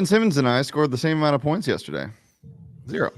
Ben Simmons and I scored the same amount of points yesterday. 0.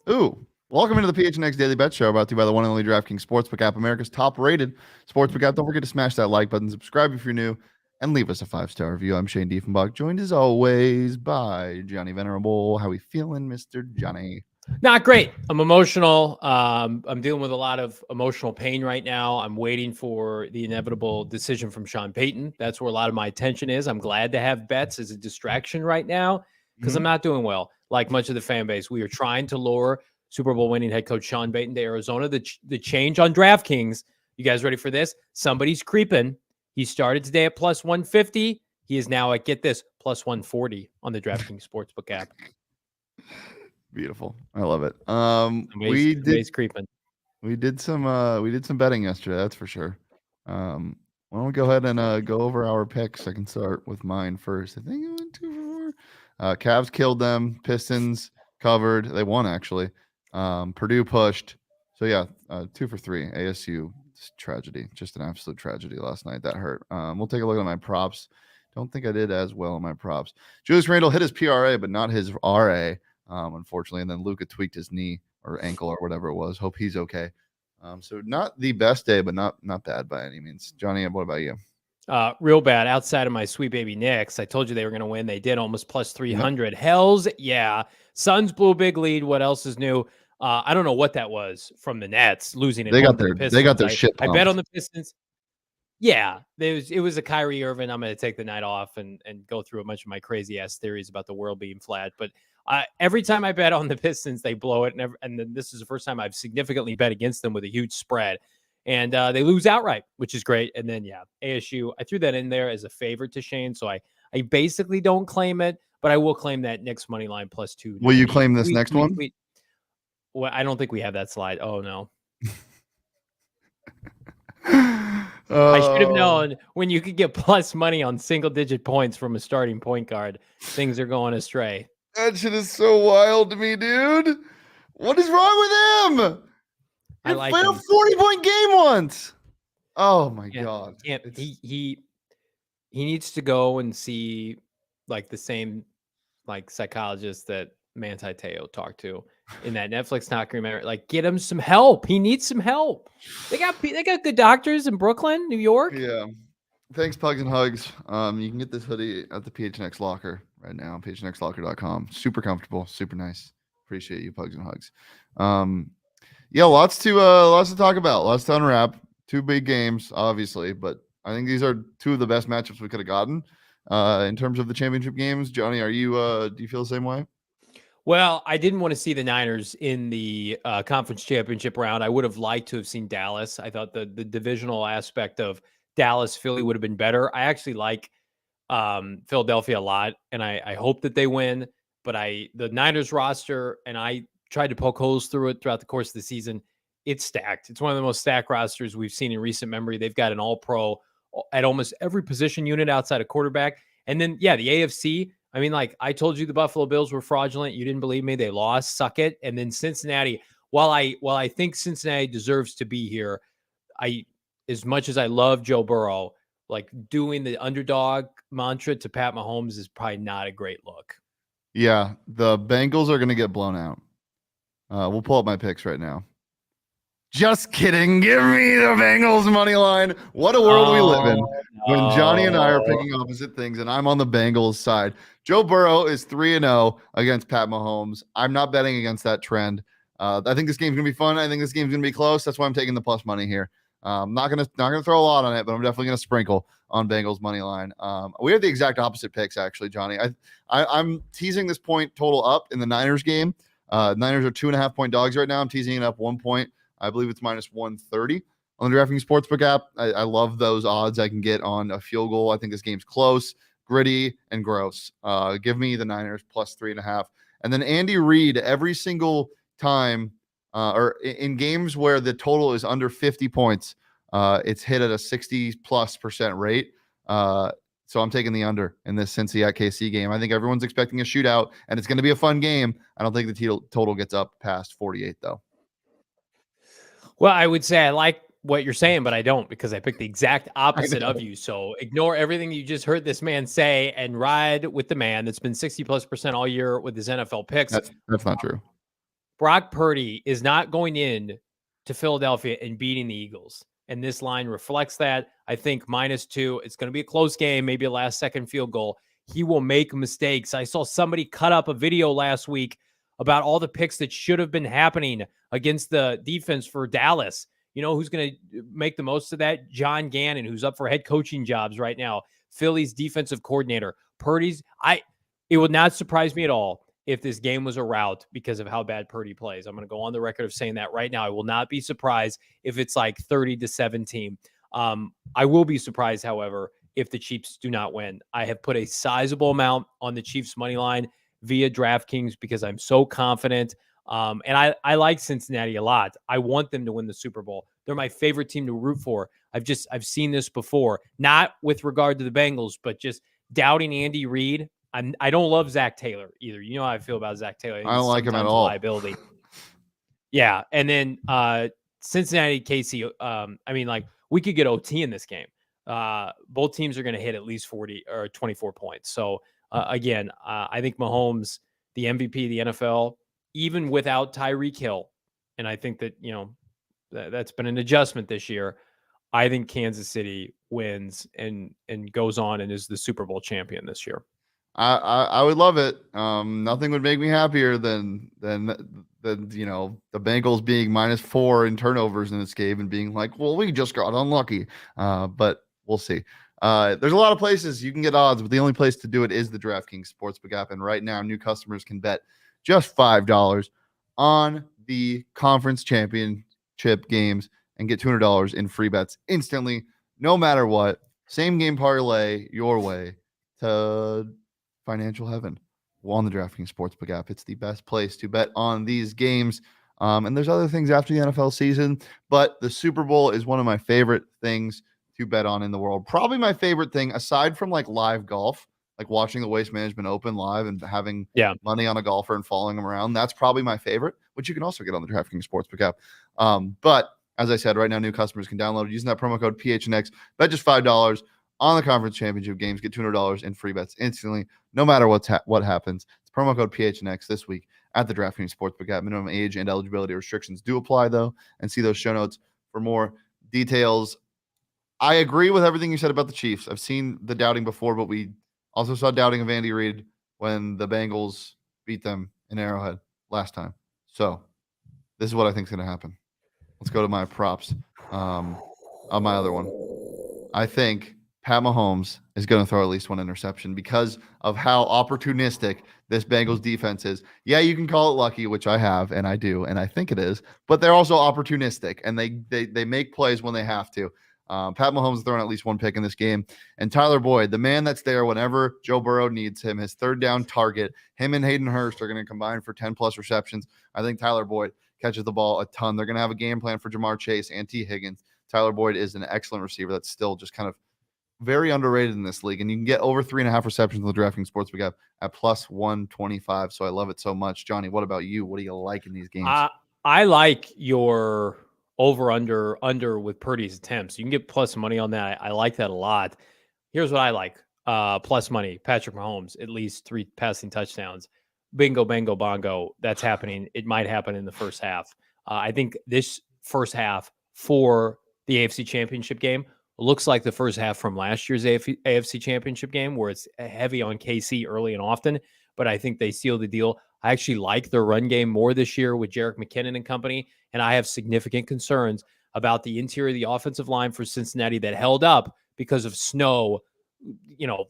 Ooh. Welcome into the PHNX Daily Bets Show, brought to you by the one and only DraftKings Sportsbook app, America's top-rated sportsbook app. Don't forget to smash that like button, subscribe if you're new, and leave us a 5-star review. I'm Shane Diefenbach, joined as always by Johnny Venerable. How we feeling, Mr. Johnny? Not great. I'm emotional. I'm dealing with a lot of emotional pain right now. I'm waiting for the inevitable decision from Sean Payton. That's where a lot of my attention is. I'm glad to have bets as a distraction right now because I'm not doing well. Like much of the fan base, we are trying to lure Super Bowl winning head coach Sean Payton to Arizona. The change on DraftKings. You guys ready for this? Somebody's creeping. He started today at plus 150. He is now at, get this, plus 140 on the DraftKings Sportsbook app. Beautiful. I love it. We did some betting yesterday, that's for sure. Why don't we go ahead and go over our picks? I can start with mine first. I think I went 2 for 4. Cavs killed them. Pistons covered. They won actually. Purdue pushed. So yeah, 2 for 3. ASU, tragedy. Just an absolute tragedy last night. That hurt. We'll take a look at my props. Don't think I did as well on my props. Julius Randle hit his PRA, but not his RA. Unfortunately, and then Luka tweaked his knee or ankle or whatever it was. Hope he's okay. So not the best day, but not bad by any means. Johnny, what about you? Real bad. Outside of my sweet baby Knicks, I told you they were going to win. They did, almost plus 300. Yep. Hells yeah. Suns blew a big lead. What else is new? I don't know what that was from the Nets losing. They got their shit pumped. I bet on the Pistons. Yeah, it was a Kyrie Irving. I'm going to take the night off and go through a bunch of my crazy ass theories about the world being flat. But every time I bet on the Pistons, they blow it. And then this is the first time I've significantly bet against them with a huge spread. And they lose outright, which is great. And then, yeah, ASU, I threw that in there as a favorite to Shane. So I basically don't claim it, but I will claim that Knicks money line plus 2. Will you claim this next one? Well, I don't think we have that slide. Oh, no. I should have known when you could get plus money on single-digit points from a starting point guard. Things are going astray. That shit is so wild to me, dude. What is wrong with him? I like played him. A 40-point game once. Oh my god. He needs to go and see like the same like psychologist that Manti Te'o talked to in that Netflix documentary. Like, get him some help. He needs some help. They got good doctors in Brooklyn, New York. Yeah. Thanks, Pugs and Hugs. You can get this hoodie at the PHNX locker right now, phnxlocker.com. Super comfortable, super nice. Appreciate you, Pugs and Hugs. Yeah, lots to talk about, lots to unwrap. 2 big games, obviously, but I think these are 2 of the best matchups we could have gotten in terms of the championship games. Johnny, are you do you feel the same way? Well, I didn't want to see the Niners in the conference championship round. I would have liked to have seen Dallas. I thought the divisional aspect of Dallas, Philly would have been better. I actually like Philadelphia a lot, and I hope that they win. But the Niners roster, and I tried to poke holes through it throughout the course of the season. It's stacked. It's one of the most stacked rosters we've seen in recent memory. They've got an all-pro at almost every position unit outside of quarterback. And then, yeah, the AFC, I mean, like I told you the Buffalo Bills were fraudulent. You didn't believe me. They lost. Suck it. And then Cincinnati, while I think Cincinnati deserves to be here, as much as I love Joe Burrow, like doing the underdog mantra to Pat Mahomes is probably not a great look. Yeah, the Bengals are going to get blown out. We'll pull up my picks right now. Just kidding. Give me the Bengals money line. What a world we live in when Johnny and I are picking opposite things, and I'm on the Bengals side. Joe Burrow is 3-0 against Pat Mahomes. I'm not betting against that trend. I think this game's gonna be fun. I think this game's gonna be close. That's why I'm taking the plus money here. Not gonna throw a lot on it, but I'm definitely gonna sprinkle on Bengals money line. We have the exact opposite picks, actually, Johnny. I'm teasing this point total up in the Niners game. Niners are 2.5-point dogs right now. I'm teasing it up 1 point. I believe it's minus 130 on the DraftKings Sportsbook app. I love those odds I can get on a field goal. I think this game's close, gritty, and gross. Give me the Niners plus 3.5. And then Andy Reid, every single time, or in games where the total is under 50 points, it's hit at a 60+% rate. So I'm taking the under in this Cincy at KC game. I think everyone's expecting a shootout, and it's going to be a fun game. I don't think the total gets up past 48, though. Well, I would say I like what you're saying, but I don't, because I picked the exact opposite of you. So ignore everything you just heard this man say and ride with the man that's been 60+% all year with his NFL picks. That's not true. Brock Purdy is not going in to Philadelphia and beating the Eagles. And this line reflects that. I think -2. It's going to be a close game, maybe a last-second field goal. He will make mistakes. I saw somebody cut up a video last week about all the picks that should have been happening against the defense for Dallas. You know who's going to make the most of that? John Gannon, who's up for head coaching jobs right now. Philly's defensive coordinator. It would not surprise me at all if this game was a rout because of how bad Purdy plays. I'm going to go on the record of saying that right now. I will not be surprised if it's like 30-17. I will be surprised, however, if the Chiefs do not win. I have put a sizable amount on the Chiefs money line via DraftKings because I'm so confident. And I like Cincinnati a lot. I want them to win the Super Bowl. They're my favorite team to root for. I've seen this before, not with regard to the Bengals, but just doubting Andy Reid. I don't love Zach Taylor either. You know how I feel about Zach Taylor. I don't like him at all. Liability. Yeah. And then Cincinnati, KC, we could get OT in this game. Both teams are going to hit at least 40 or 24 points. So again, I think Mahomes, the MVP of the NFL, even without Tyreek Hill, and I think that, that's been an adjustment this year. I think Kansas City wins and goes on and is the Super Bowl champion this year. I would love it. Nothing would make me happier than the Bengals being -4 in turnovers in this game and being like, well, we just got unlucky. But we'll see. There's a lot of places you can get odds, but the only place to do it is the DraftKings Sportsbook app. And right now, new customers can bet just $5 on the conference championship games and get $200 in free bets instantly, no matter what. Same game parlay your way to financial heaven on the DraftKings Sportsbook app. It's the best place to bet on these games. And there's other things after the NFL season, but the Super Bowl is one of my favorite things to bet on in the world. Probably my favorite thing, aside from like live golf, like watching the Waste Management Open live and having money on a golfer and following them around. That's probably my favorite, which you can also get on the DraftKings Sportsbook app. But as I said, right now, new customers can download it using that promo code PHNX. Bet just $5 on the conference championship games. Get $200 in free bets instantly, no matter what happens. It's promo code PHNX this week at the DraftKings Sportsbook app. Minimum age and eligibility restrictions do apply, though, and see those show notes for more details. I agree with everything you said about the Chiefs. I've seen the doubting before, but we also saw doubting of Andy Reid when the Bengals beat them in Arrowhead last time. So this is what I think is going to happen. Let's go to my props on my other one. I think Pat Mahomes is going to throw at least one interception because of how opportunistic this Bengals defense is. Yeah, you can call it lucky, which I have, and I do, and I think it is, but they're also opportunistic, and they make plays when they have to. Pat Mahomes is throwing at least one pick in this game. And Tyler Boyd, the man that's there whenever Joe Burrow needs him, his third down target, him and Hayden Hurst are going to combine for 10+ receptions. I think Tyler Boyd catches the ball a ton. They're going to have a game plan for Jamar Chase and T. Higgins. Tyler Boyd is an excellent receiver that's still just kind of very underrated in this league. And you can get over 3.5 receptions on the DraftKings Sportsbook app at +125. So I love it so much. Johnny, what about you? What do you like in these games? I like your under with Purdy's attempts. You can get plus money on that. I like that a lot. Here's what I like. Plus money. Patrick Mahomes, at least 3 passing touchdowns. Bingo, bango, bongo. That's happening. It might happen in the first half. I think this first half for the AFC Championship game looks like the first half from last year's AFC Championship game, where it's heavy on KC early and often, but I think they seal the deal. I actually like their run game more this year with Jerick McKinnon and company, and I have significant concerns about the interior of the offensive line for Cincinnati that held up because of snow.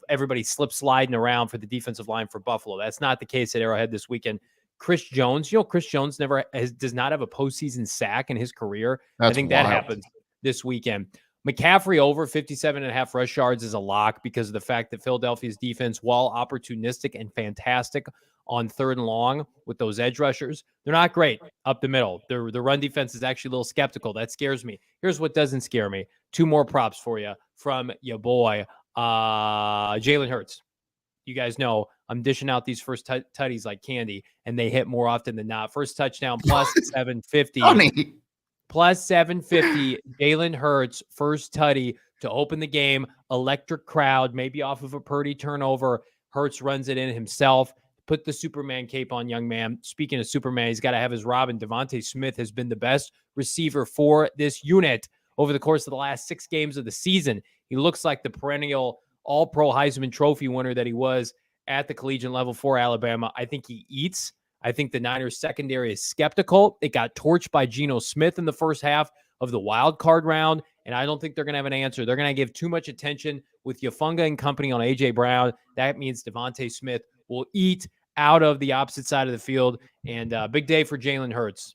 Everybody sliding around for the defensive line for Buffalo. That's not the case at Arrowhead this weekend. Chris Jones, Chris Jones does not have a postseason sack in his career. That's I think wild. that happens this weekend. McCaffrey over 57.5 rush yards is a lock because of the fact that Philadelphia's defense, while opportunistic and fantastic on 3rd and long with those edge rushers, they're not great up the middle. The run defense is actually a little skeptical. That scares me. Here's what doesn't scare me. 2 more props for you from your boy, Jalen Hurts. You guys know I'm dishing out these first tutties like candy, and they hit more often than not. First touchdown plus 750. Funny. Plus 750, Jalen Hurts, first tutty to open the game. Electric crowd, maybe off of a Purdy turnover. Hurts runs it in himself. Put the Superman cape on, young man. Speaking of Superman, he's got to have his Robin. Devontae Smith has been the best receiver for this unit over the course of the last 6 games of the season. He looks like the perennial All-Pro Heisman Trophy winner that he was at the collegiate level for Alabama. I think he eats. I think the Niners secondary is skeptical. It got torched by Geno Smith in the first half of the wild card round, and I don't think they're going to have an answer. They're going to give too much attention with Hufanga and company on A.J. Brown. That means Devontae Smith will eat out of the opposite side of the field, and big day for Jalen Hurts.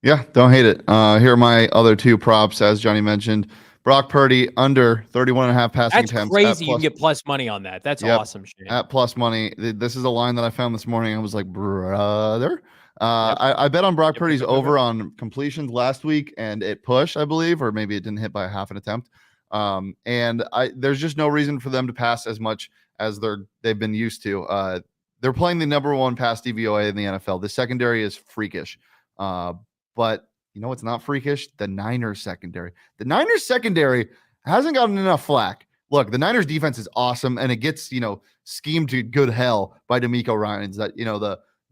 Yeah, don't hate it. Here are my other 2 props, as Johnny mentioned. Brock Purdy under 31.5 passing attempts. That's crazy. You can get plus money on that. That's awesome, Shane. At plus money. This is a line that I found this morning. I was like, brother. I bet on Brock Purdy's over on completions last week, and it pushed, I believe, or maybe it didn't hit by a half an attempt. There's just no reason for them to pass as much as they've been used to. They're playing the number 1 pass DVOA in the NFL. The secondary is freakish. But you know what's not freakish? The Niners secondary. The Niners secondary hasn't gotten enough flack. Look, the Niners defense is awesome, and it gets, schemed to good hell by DeMeco Ryans. That,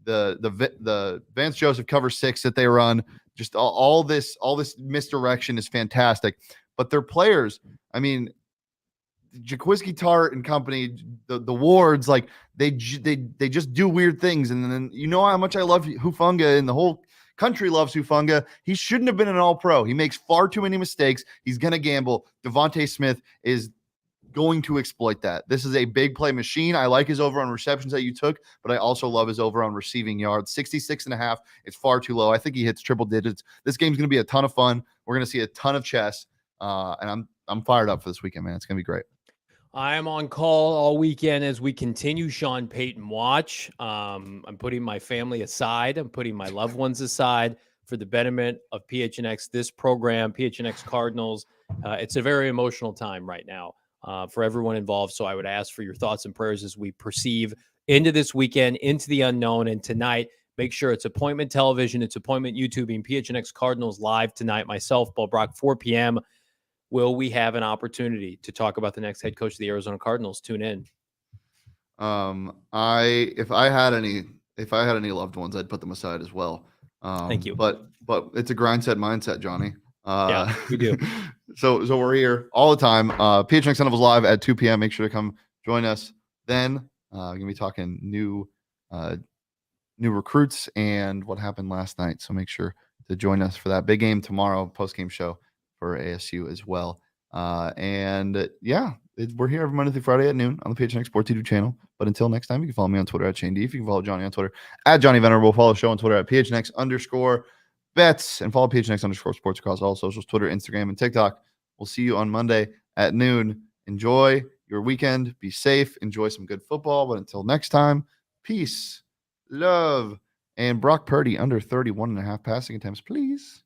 the Vance Joseph cover 6 that they run, just all this misdirection is fantastic. But their players, I mean, Jaquiski Tart and company, the Wards, like they just do weird things. And then how much I love Hufanga, and the whole country loves Hufanga. He shouldn't have been an All-Pro. He makes far too many mistakes. He's going to gamble. Devontae Smith is going to exploit that. This is a big play machine. I like his over on receptions that you took, but I also love his over on receiving yards. 66.5 is far too low. I think he hits triple digits. This game's going to be a ton of fun. We're going to see a ton of chess, and I'm fired up for this weekend, man. It's going to be great. I am on call all weekend as we continue Sean Payton watch. I'm putting my family aside. I'm putting my loved ones aside for the betterment of PHNX, this program, PHNX Cardinals. It's a very emotional time right now for everyone involved. So I would ask for your thoughts and prayers as we perceive into this weekend, into the unknown. And tonight, make sure it's appointment television, it's appointment YouTubing, PHNX Cardinals live tonight. Myself, Paul Brock, 4 p.m. Will we have an opportunity to talk about the next head coach of the Arizona Cardinals? Tune in. If I had any loved ones, I'd put them aside as well. Thank you. But it's a grind set mindset, Johnny. Yeah, we do. So we're here all the time. PHNX Sun Devils live at 2 p.m. Make sure to come join us. Then we're gonna be talking new recruits and what happened last night. So make sure to join us for that big game tomorrow, post game show for ASU as well. We're here every Monday through Friday at noon on the PHNX Sports YouTube channel. But until next time, you can follow me on Twitter at Shane D. If you can follow Johnny on Twitter at Johnny Venerable, follow the show on Twitter at PHNX_bets, and follow PHNX_sports across all socials, Twitter, Instagram, and TikTok. We'll see you on Monday at noon. Enjoy your weekend. Be safe. Enjoy some good football. But until next time, peace, love, and Brock Purdy under 31.5 passing attempts, please.